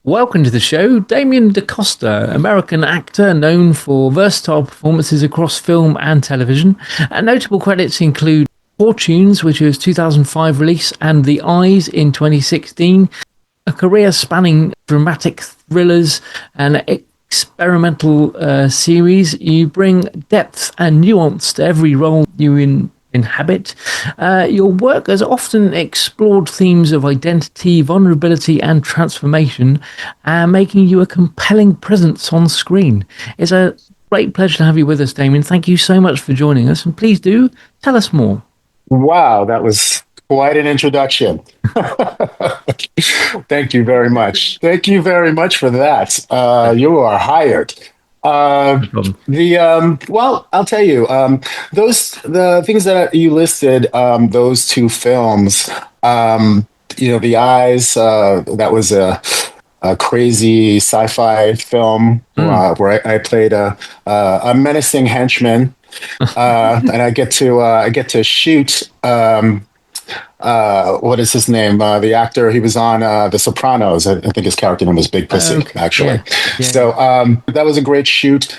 Welcome to the show, Damion Da Costa, American actor known for versatile performances across film and television. And notable credits include Fortunes, which was 2005 release, and The Eyes in 2016. A career spanning dramatic thrillers and experimental series. You bring depth and nuance to every role you inhabit. Your work has often explored themes of identity, vulnerability, and transformation, making you a compelling presence on screen. It's a great pleasure to have you with us, Damien. Thank you so much for joining us, and please do tell us more. Wow, that was quite an introduction. Thank you very much. Thank you very much for that. You are hired. No problem. Well, I'll tell you, the things that you listed, those two films, The Eyes, that was a crazy sci-fi film where I played a menacing henchman, and I get to shoot. What is his name? The actor, he was on The Sopranos. I think his character name was Big Pussy, Okay. actually. Yeah. So that was a great shoot.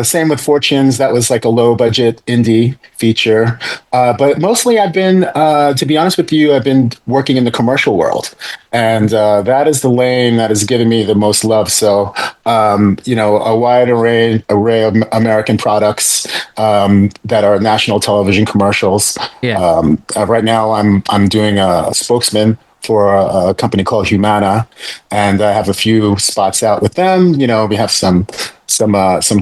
Same with Fortunes. That was like a low budget indie feature. But mostly to be honest with you, I've been working in the commercial world. And that is the lane that has given me the most love. So, a wide array of American products that are national television commercials. Yeah. Right now, I'm doing a spokesman for a company called Humana, and I have a few spots out with them. We have some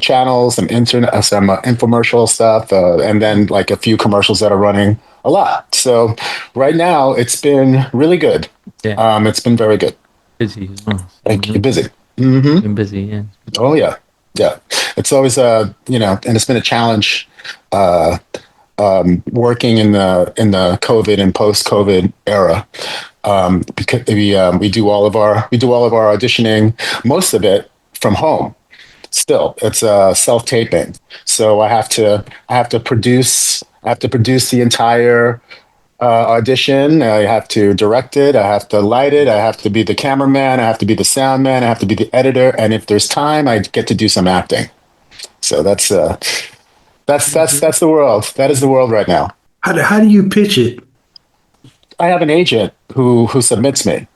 channels, some internet, some infomercial stuff, and then like a few commercials that are running a lot. So right now, it's been really good. Yeah. It's been very good. Busy as well. Thank you. Busy. Hmm. Been busy, yeah. Oh yeah, yeah. It's always and it's been a challenge. Working in the COVID and post-COVID era, because we do all of our auditioning, most of it from home. Still, it's self-taping, so I have to produce the entire audition. I have to direct it. I have to light it. I have to be the cameraman. I have to be the sound man. I have to be the editor. And if there's time, I get to do some acting. So that's the world. That is the world right now. How do you pitch it? I have an agent who submits me.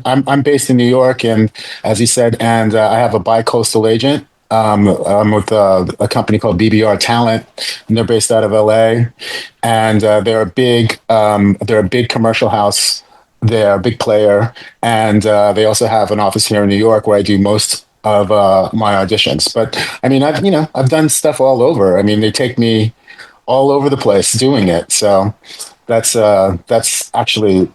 I'm based in New York, and as he said, and I have a bi-coastal agent. I'm with a company called BBR Talent, and they're based out of LA, and they're a big commercial house. They're a big player, and they also have an office here in New York where I do most of my auditions. But I mean, I've done stuff all over. I mean, they take me all over the place doing it. So that's actually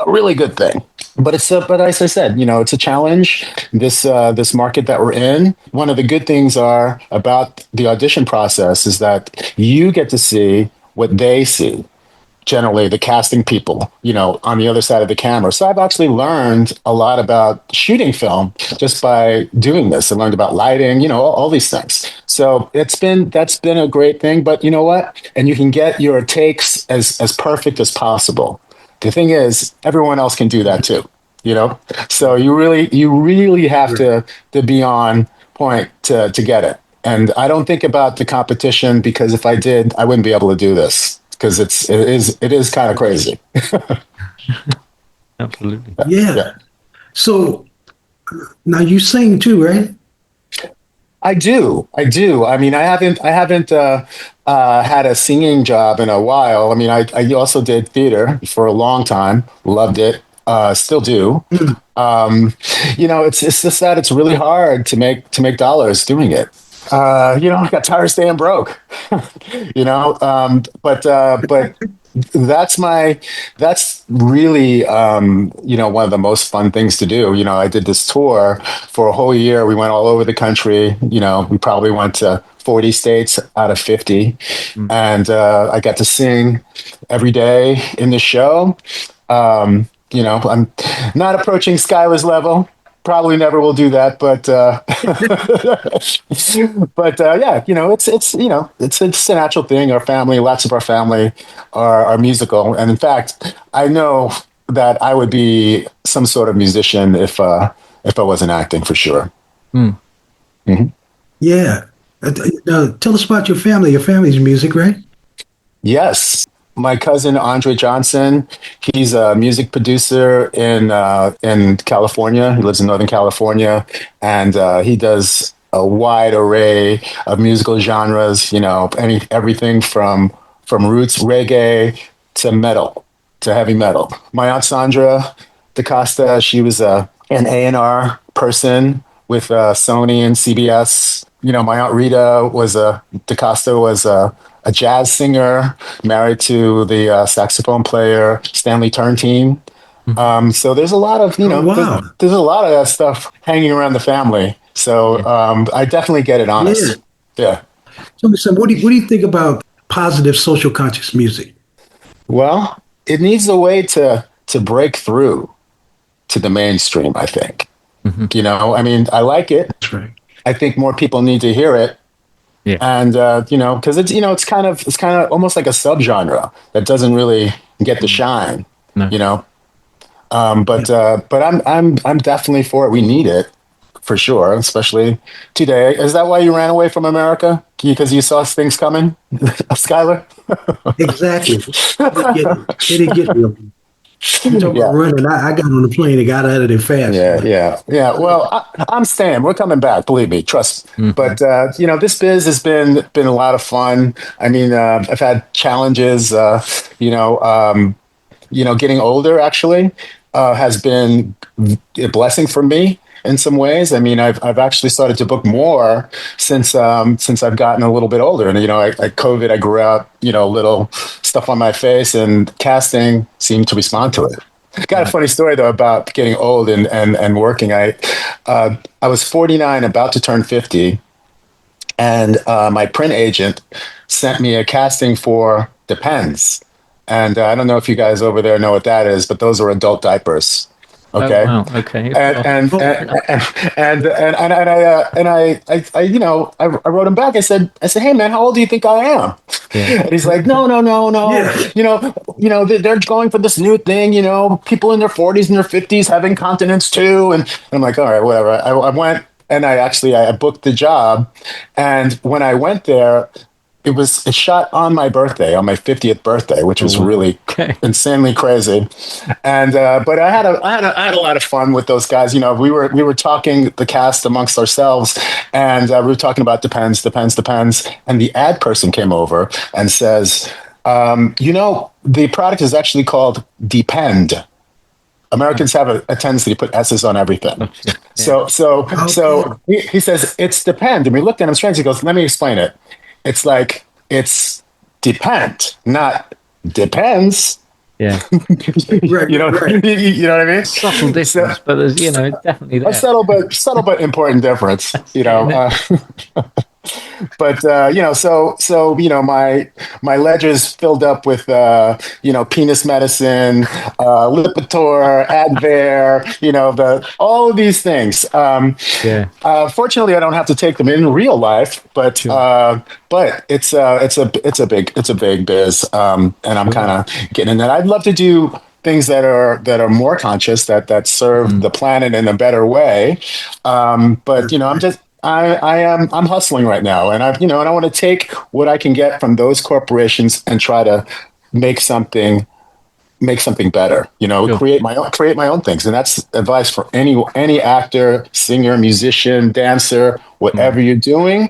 a really good thing. But but as I said, it's a challenge. This market that we're in. One of the good things about the audition process is that you get to see what they see. Generally, the casting people, on the other side of the camera. So I've actually learned a lot about shooting film just by doing this. I learned about lighting, all these things. So that's been a great thing. But you know what? And you can get your takes as perfect as possible. The thing is, everyone else can do that too. So you really have to be on point to get it. And I don't think about the competition, because if I did, I wouldn't be able to do this, because it is kind of crazy. Absolutely. Yeah. So now you sing too, right? I do. I mean, I haven't had a singing job in a while. I mean, I also did theater for a long time. Loved it. Still do. It's just that it's really hard to make dollars doing it. I got tired of staying broke. But that's really one of the most fun things to do. I did this tour for a whole year. We went all over the country. We probably went to 40 states out of 50, and I got to sing every day in the show. I'm not approaching Skyler's level. Probably never will do that, but yeah, it's a natural thing. Lots of our family are musical, and in fact, I know that I would be some sort of musician if if I wasn't acting, for sure. Mm. Hmm. Yeah. Tell us about your family. Your family's music, right? Yes. My cousin Andre Johnson, he's a music producer in California. He lives in Northern California, and he does a wide array of musical genres. Everything from roots reggae to metal to heavy metal. My aunt Sandra Da Costa, she was an A&R person with Sony and CBS. My aunt Rita Da Costa was a jazz singer married to the saxophone player Stanley Turntine. So there's a lot of Oh, wow. there's a lot of that stuff hanging around the family. So I definitely get it Yeah. honest. Yeah. Tell me something. What do you think about positive social conscious music? Well, it needs a way to break through to the mainstream, I think. Hmm. I mean, I like it. That's right. I think more people need to hear it. Yeah. And because it's kind of almost like a subgenre that doesn't really get the shine. No. You know, but I'm definitely for it. We need it for sure, especially today. Is that why you ran away from America? Because you saw things coming, Skyler? Exactly. They didn't get me. You talking Yeah. about running? I got on the plane and got out of there fast. Yeah. Well, I'm staying. We're coming back. Believe me, trust. Hmm. But this biz has been a lot of fun. I mean, I've had challenges. Getting older actually has been a blessing for me in some ways. I mean, I've actually started to book more since I've gotten a little bit older. And COVID, I grew out a little stuff on my face, and casting seemed to respond to it. Got a funny story though about getting old and working. I was 49, about to turn 50, and my print agent sent me a casting for Depends. And I don't know if you guys over there know what that is, but those are adult diapers. Oh Okay. wow. Okay. And I wrote him back. I said, hey man, how old do you think I am? Yeah. And he's like, no. Yeah. They're going for this new thing. People in their 40s and their 50s have incontinence too. And I'm like, all right, whatever. I went and I booked the job. And when I went there, it shot on my birthday, on my 50th birthday, which was wow. really Okay. insanely crazy. And but I had a lot of fun with those guys. We were talking, the cast, amongst ourselves, and we were talking about Depends. And the ad person came over and says, the product is actually called Depend. Americans have a tendency to put S's on everything. Gotcha. So Yeah. so he says it's Depend, and we looked at him strange. He goes, let me explain it. It's like it's depend, not depends. Yeah. Right. You know, Right. you know what I mean? Subtle difference, but there's definitely A there. subtle but important difference. But my ledger's filled up with penis medicine, Lipitor, Advair, all of these things. Yeah. Fortunately, I don't have to take them in real life, but Sure. it's a big biz, and I'm kind of getting in that. I'd love to do things that are more conscious, that serve the planet in a better way. But I'm hustling right now, and I want to take what I can get from those corporations and try to make something better. Sure. Create my own things, and that's advice for any actor, singer, musician, dancer, whatever you're doing.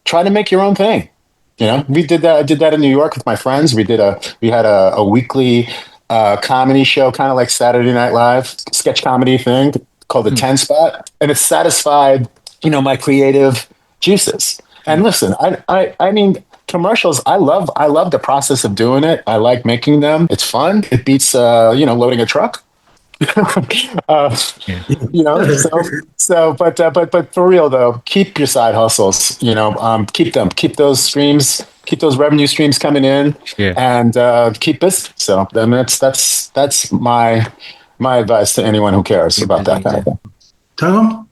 Try to make your own thing. We did that. I did that in New York with my friends. We had a weekly comedy show, kind of like Saturday Night Live sketch comedy thing called the 10 Spot, and it satisfied my creative juices. And listen, I mean, commercials, I love the process of doing it. I like making them. It's fun. It beats loading a truck. Yeah. But for real though, keep your side hustles. Keep those revenue streams coming in, Yeah. and keep busy. So then that's my advice to anyone who cares about that kind of thing. Tom?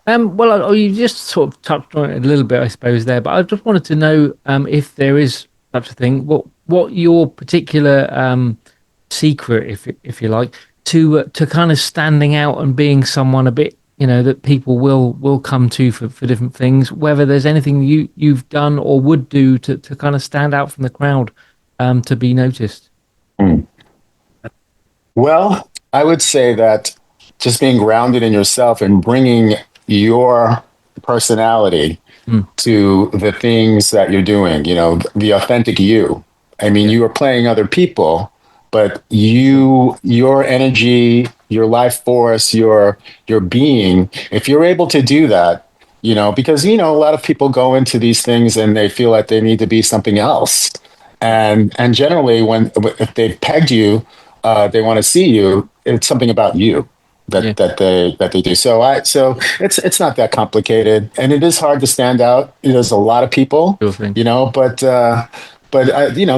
Well, you just sort of touched on it a little bit, I suppose, there. But I just wanted to know if there is such a thing. What your particular secret, if you like, to kind of standing out and being someone a bit, that people will come to for different things, whether there's anything you've done or would do to kind of stand out from the crowd, to be noticed? Well, I would say that just being grounded in yourself and bringing your personality to the things that you're doing, the authentic you. I mean, you are playing other people, but your energy, your life force, your being, if you're able to do that, because, a lot of people go into these things and they feel like they need to be something else. And generally if they've pegged you, they want to see you, it's something about you that they do. So it's not that complicated, and it is hard to stand out. There's a lot of people, but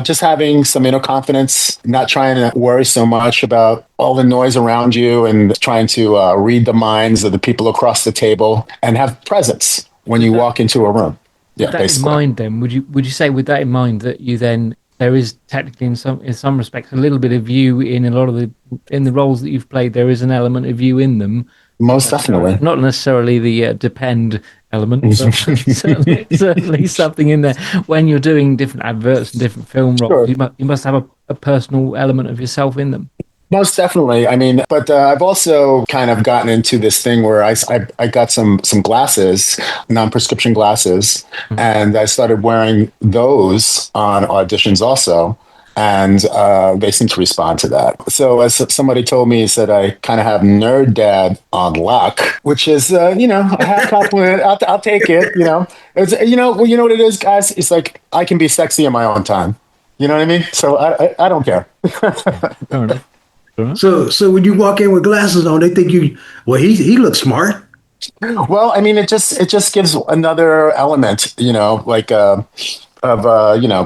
just having some inner confidence, not trying to worry so much about all the noise around you, and trying to read the minds of the people across the table, and have presence when you walk into a room. With that in mind, then would you say, with that in mind, that you then, there is technically in some respects a little bit of you in a lot of the roles that you've played, there is an element of you in them? Most definitely. Not necessarily the depend element, but certainly something in there. When you're doing different adverts and different film roles, you must have a personal element of yourself in them. Most definitely. I mean, but I've also kind of gotten into this thing where I got some glasses, non-prescription glasses, and I started wearing those on auditions also. And they seem to respond to that. So as somebody told me, he said, I kind of have nerd dad on lock, which is, a half compliment. I'll take it. It's, well, you know what it is, guys? It's like, I can be sexy in my own time. You know what I mean? So I don't care. Fair enough. So when you walk in with glasses on, they think he looks smart. Well, I mean, it just gives another element, like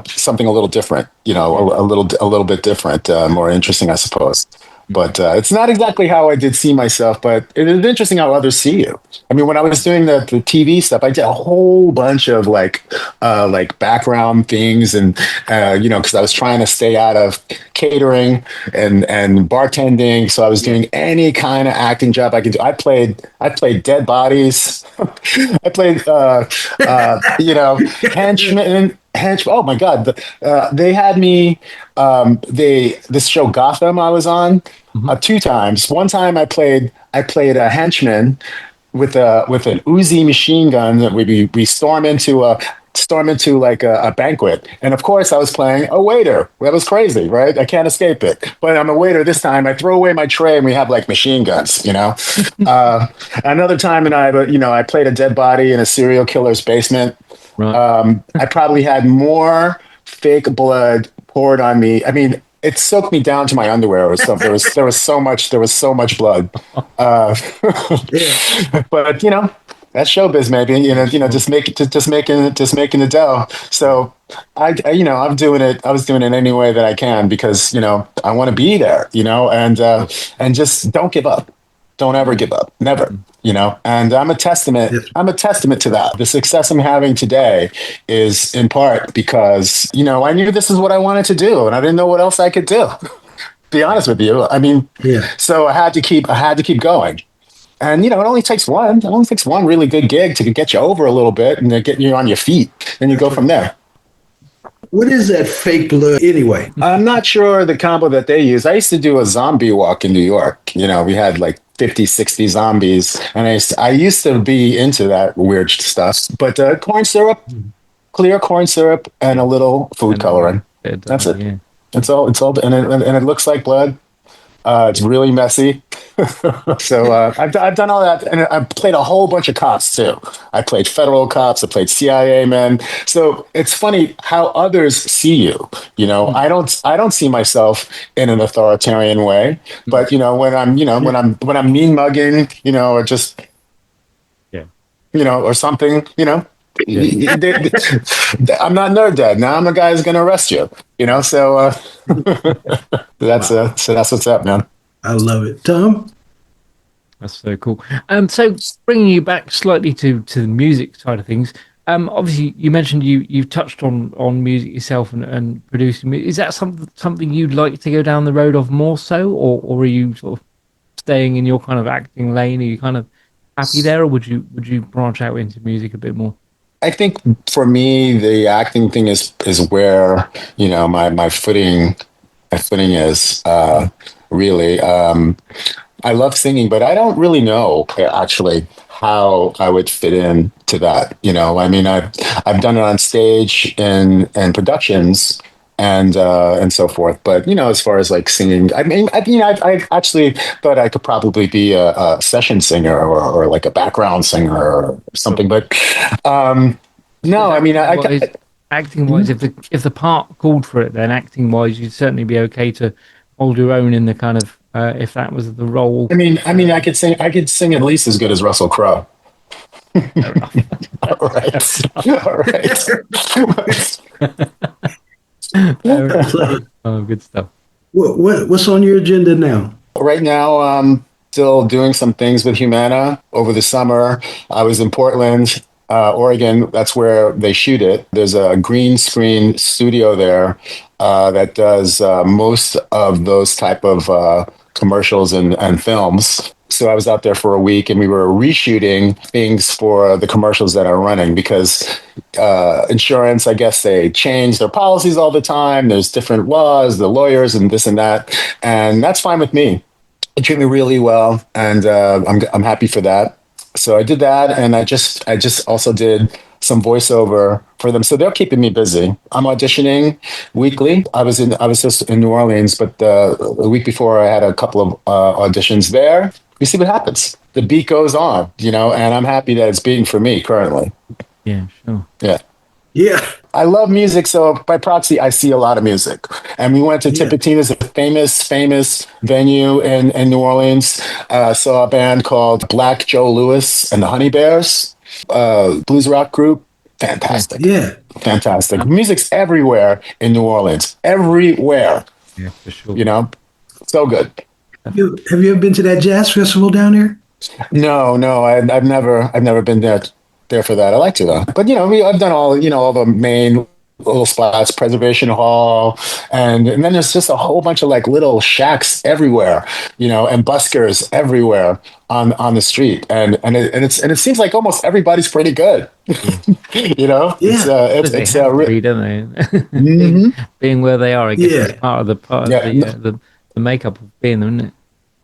something a little different, a little bit different, more interesting, I suppose. But it's not exactly how I did see myself, but it is interesting how others see you. I mean, when I was doing the TV stuff, I did a whole bunch of like background things, and because I was trying to stay out of catering and bartending, so I was doing any kind of acting job I could do. I played dead bodies. I played henchmen. Oh my God! They had me. This show Gotham I was on 2 times. One time I played a henchman with an Uzi machine gun that we storm into like a banquet, and of course I was playing a waiter. That was crazy, right? I can't escape it. But I'm a waiter this time. I throw away my tray and we have like machine guns. Another time, and I played a dead body in a serial killer's basement. Right. I probably had more fake blood poured on me. I mean, it soaked me down to my underwear or something. There was so much blood. But that's showbiz, maybe. Just making the dough. So I'm doing it. I was doing it any way that I can, because I want to be there. And just don't give up. Don't ever give up. Never. And I'm a testament to that. The success I'm having today is in part because, I knew this is what I wanted to do, and I didn't know what else I could do. Be honest with you. I mean, so I had to keep going. And, it only takes one really good gig to get you over a little bit and to get you on your feet. Then you go from there. What is that fake blood anyway? I'm not sure the combo that they use. I used to do a zombie walk in New York. We had like 50, 60 zombies. And I used to be into that weird stuff. But corn syrup, clear corn syrup, and a little food coloring. That's it. Yeah. It's all, and it looks like blood. It's really messy. So I've done all that, and I've played a whole bunch of cops too. I played federal cops. I played CIA men. So it's funny how others see you. I don't see myself in an authoritarian way, but when I'm mean mugging, or just or something, I'm not nerd dad. Now I'm the guy who's going to arrest you. So that's what's up, man. I love it, Tom. That's so cool. So bringing you back slightly to the music side of things. Obviously, you mentioned you've touched on music yourself and producing. Is that something you'd like to go down the road of more so, or are you sort of staying in your kind of acting lane? Are you kind of happy there, or would you branch out into music a bit more? I think for me, the acting thing is where my footing is really. I love singing, but I don't really know actually how I would fit in to that. I mean, I've done it on stage and productions and so forth. But as far as like singing, I mean, I actually thought I could probably be a session singer or like a background singer or something. But no, I mean, Acting wise, if the part called for it, then acting wise, you'd certainly be okay to hold your own in the kind of if that was the role. I could sing. I could sing at least as good as Russell Crowe. Fair enough. All right. All right. Fair enough. Oh, good stuff. What's on your agenda now? Right now, still doing some things with Humana. Over the summer, I was in Portland, Oregon. That's where they shoot it. There's a green screen studio there that does most of those type of commercials and films. So I was out there for a week, and we were reshooting things for the commercials that are running because insurance, I guess they change their policies all the time. There's different laws, the lawyers, and this and that, and that's fine with me. It treated me really well, and I'm happy for that. So I did that, and I just also did some voiceover for them. So they're keeping me busy. I'm auditioning weekly. I was just in New Orleans, but the week before I had a couple of auditions there. We see what happens. The beat goes on, and I'm happy that it's beating for me currently. Yeah, sure. Yeah. Yeah. I love music, so by proxy, I see a lot of music. And we went to Tipitina's, a famous venue in New Orleans. Saw a band called Black Joe Lewis and the Honey Bears, blues rock group. Fantastic. Yeah. Fantastic. Music's everywhere in New Orleans. Everywhere. Yeah, for sure. So good. Have you ever been to that jazz festival down there? No, I've never been there for that. I like to though. But I've done all the main little spots, Preservation Hall, and then there's just a whole bunch of like little shacks everywhere, and buskers everywhere on the street, and it seems like almost everybody's pretty good. Yeah. It's don't they? being where they are, I guess it's part of the makeup of being there, isn't it?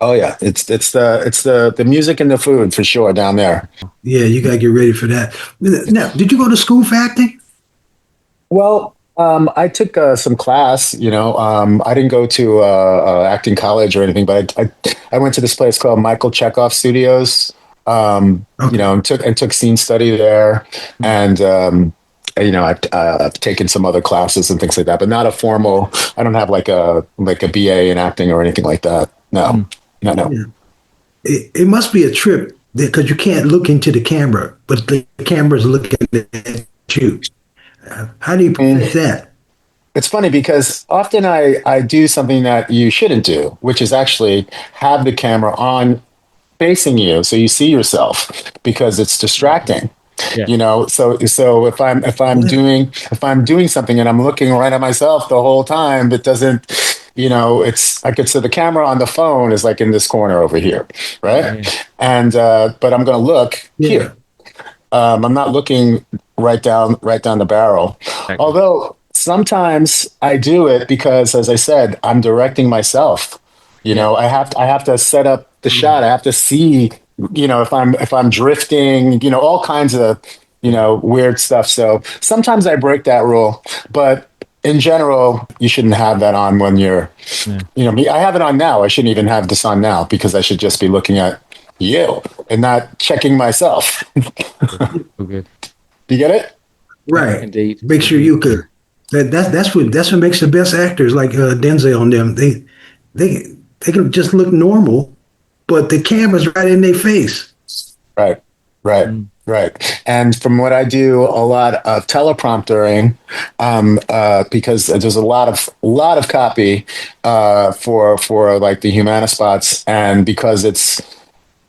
Oh yeah, it's the music and the food for sure down there. Yeah, you gotta get ready for that. Now, did you go to school for acting? Well, I took some class. I didn't go to acting college or anything, but I went to this place called Michael Chekhov Studios. And took scene study there, and I've taken some other classes and things like that, but not a formal. I don't have like a BA in acting or anything like that. No. Yeah. It must be a trip because you can't look into the camera, but the camera's looking at you. How do you prevent that? It's funny because often I do something that you shouldn't do, which is actually have the camera on facing you so you see yourself because it's distracting. Yeah. So if I'm doing something and I'm looking right at myself the whole time, it doesn't, I could say the camera on the phone is like in this corner over here, right? Yeah. And but I'm going to look here. I'm not looking right down the barrel. Okay. Although sometimes I do it because, as I said, I'm directing myself. I have to set up the shot. I have to see. If I'm drifting, all kinds of, weird stuff. So sometimes I break that rule, but in general, you shouldn't have that on when you're, me. I have it on now. I shouldn't even have this on now because I should just be looking at you and not checking myself. Okay. Do you get it? Right. Indeed. Make sure you could. That's what makes the best actors like Denzel on them. They can just look normal, but the camera's right in their face. Right. And from what I do, a lot of telepromptering, because there's a lot of copy for like the Humana spots, and because it's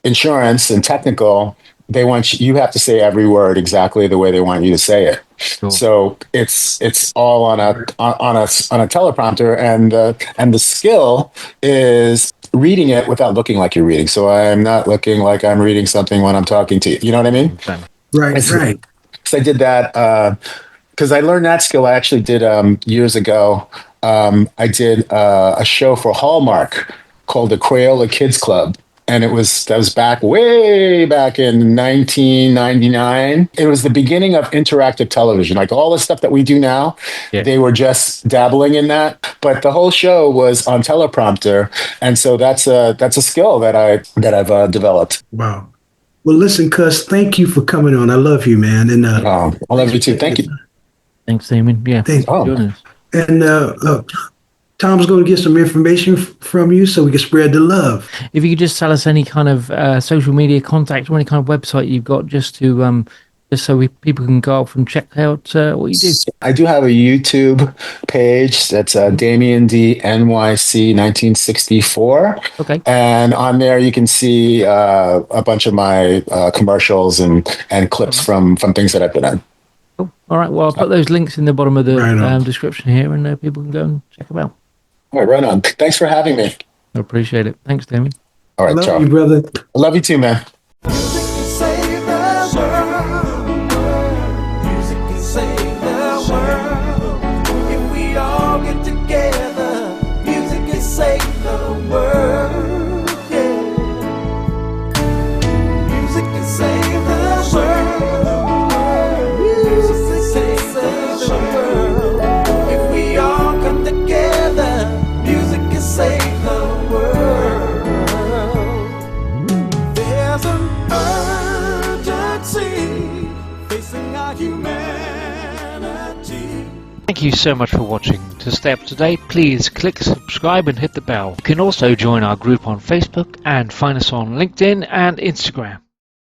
insurance and technical, you have to say every word exactly the way they want you to say it. Cool. So it's all on a teleprompter, and the skill is reading it without looking like you're reading. So I'm not looking like I'm reading something when I'm talking to you. You know what I mean? Right, right. So I did that because I learned that skill. I actually did years ago. I did a show for Hallmark called the Crayola Kids Club. And that was way back in 1999. It was the beginning of interactive television. Like all the stuff that we do now, they were just dabbling in that. But the whole show was on teleprompter, and so that's a skill that I've developed. Wow. Well, listen, Cuz, thank you for coming on. I love you, man. And I love you too. Thank you. Thanks, Damion. Yeah. And Tom's going to get some information from you so we can spread the love. If you could just tell us any kind of social media contact or any kind of website you've got, just to just so people can go off and check out what you do. I do have a YouTube page that's Damion D NYC 1964. Okay. And on there you can see a bunch of my commercials and clips from things that I've been in. Cool. All right. Well, I'll put those links in the bottom of the description here, and people can go and check them out. All right, right on. Thanks for having me. I appreciate it. Thanks, Damion. All right, love you, brother. I love you too, man. Thank you so much for watching. To stay up to date, please click subscribe and hit the bell. You can also join our group on Facebook and find us on LinkedIn and Instagram.